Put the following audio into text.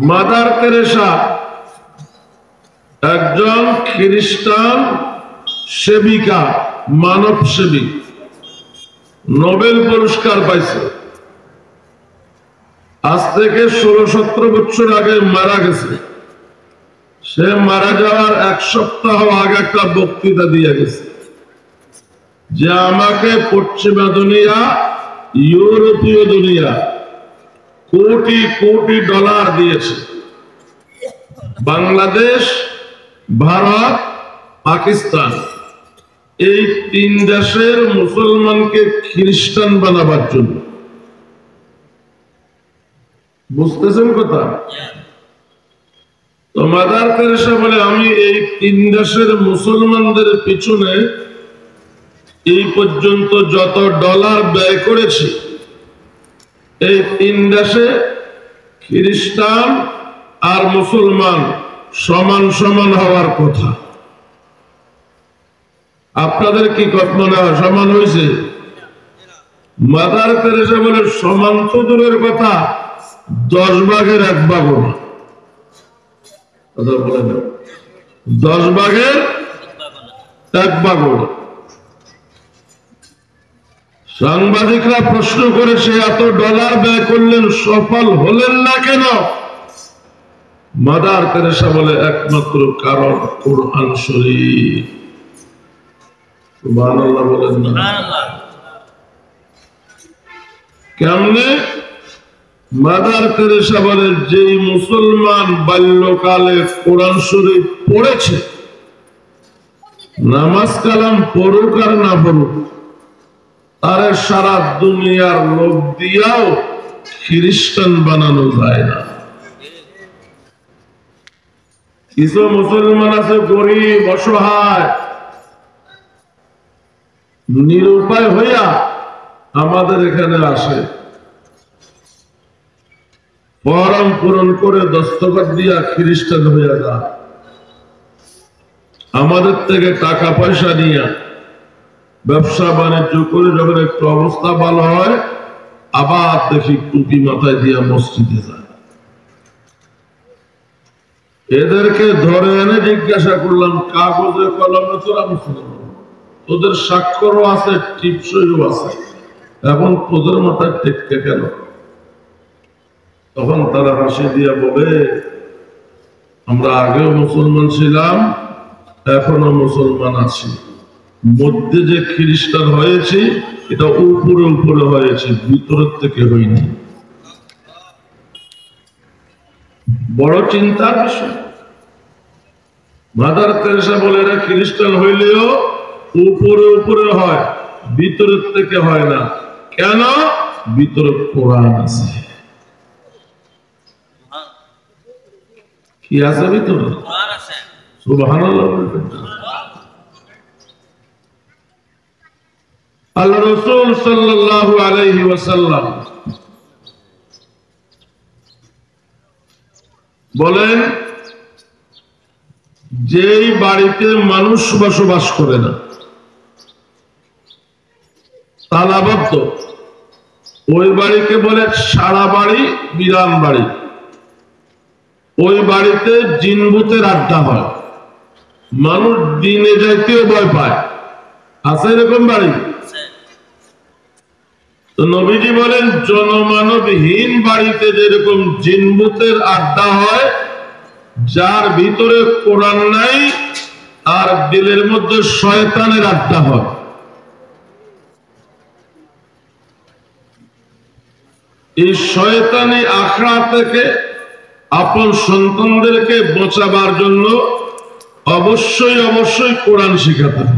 Mother Teresa একজন খ্রিস্টান সেবিকা, মানব সেবিক, Nobel পুরস্কার পাইছে। আজ থেকে 16-17 বছর আগে মারা গেছে। সে মারা যাওয়ার এক সপ্তাহ আগে একটা বক্তৃতা দিয়ে গেছে যে আমাকে পশ্চিমা দুনিয়া, ইউরোপীয় দুনিয়া কোটি কোটি ডলার দিয়েছে। বাংলাদেশ, ভারত, পাকিস্তান এই 3 দেশের মুসলমানকে খ্রিস্টান বানাবার জন্য। বুঝতেছেন কথা? তো মাদার তেরেসা বলে আমি এই 3 দেশের মুসলমানদের পিছনে এই পর্যন্ত যত ডলার ব্যয় করেছি, এই 3 দেশে খ্রিস্টান আর মুসলমান সমান সমান হওয়ার কথা। আপনাদের কি মনে হয় সমান হয়েছে? মাদার তেরেসা বলে সমান তো দূরের কথা, 10 ভাগের 1 ভাগও না। কথা বলে না, 10 ভাগের 1 ভাগও না। সাংবাদিকরা প্রশ্ন করেছে এত ডলার ব্যয় করলেন, সফল হলেন না কেন? মাদার তেরেসা বলে একমাত্র কারণ কোরআন শরীফ। সুবহানাল্লাহ বলেন না? কেমনে? মাদার তেরেসা বলে যেই মুসলমান বাল্যকালে কোরআন শরীফ পড়েছে, নামাজ কালাম পড়ুক আর না পড়ুক, তারে সারা দুনিয়ার লোক দিয়াও খ্রিস্টান বানানো যায় না। কিছু মুসলমান আছে গরিব, অসহায়, নিরুপায় হইয়া আমাদের এখানে আসে, ফরম পূরণ করে দস্তখত দিয়া খ্রিস্টান হইয়া যায়। আমাদের থেকে টাকা পয়সা নিয়ে ব্যবসা বাণিজ্য করে যখন একটু অবস্থা ভালো হয়, আবার দেখি টুপি মাথায় দিয়া মসজিদে যায়। এদেরকে ধরে এনে জিজ্ঞাসা করলাম, কাগজে কলমে তোরা মুসলমান, তোদের স্বাক্ষরও আছে, টিপসইও আছে, এখন তোদের মাথায় টেকতে কেন? তখন তারা হাসি দিয়া বলে, আমরা আগেও মুসলমান ছিলাম, এখনো মুসলমান আছি, মধ্যে যে খ্রিস্টান হয়েছি এটা উপরে উপরে হয়েছে, ভিতরের থেকে হয়নি। বড় চিন্তার বিষয়। মাদার তেরেসা বলে এরা খ্রিস্টান হইলেও উপরে উপরে হয়, ভিতরের থেকে হয় না। কেন? ভিতরে কোরআন আছে। কি আছে ভিতরে? সুবহানাল্লাহ। আল্লাহ রাসূল সাল্লাল্লাহু আলাইহি ওয়াসাল্লাম বলেন, যেই বাড়িতে মানুষ বসবাস করে না, তালাবদ্ধ, ওই বাড়িকে বলে সারা বাড়ি, বিরান বাড়ি। ওই বাড়িতে জিনভূতের আড্ডা হয়, মানুষ দিনে যাইতেও ভয় পায়। আছে এরকম বাড়ি? তো নবীজি বলেন, জনমানবহীন বাড়িতে যেরকম জিনভূতের আড্ডা হয়, যার ভিতরে কোরআন নাই আর দিলের মধ্যে শয়তানের আড্ডা হয়। এই শয়তানি আখড়া থেকে আপন সন্তানদেরকে বাঁচাবার জন্য অবশ্যই অবশ্যই কোরআন শিখাতে হবে।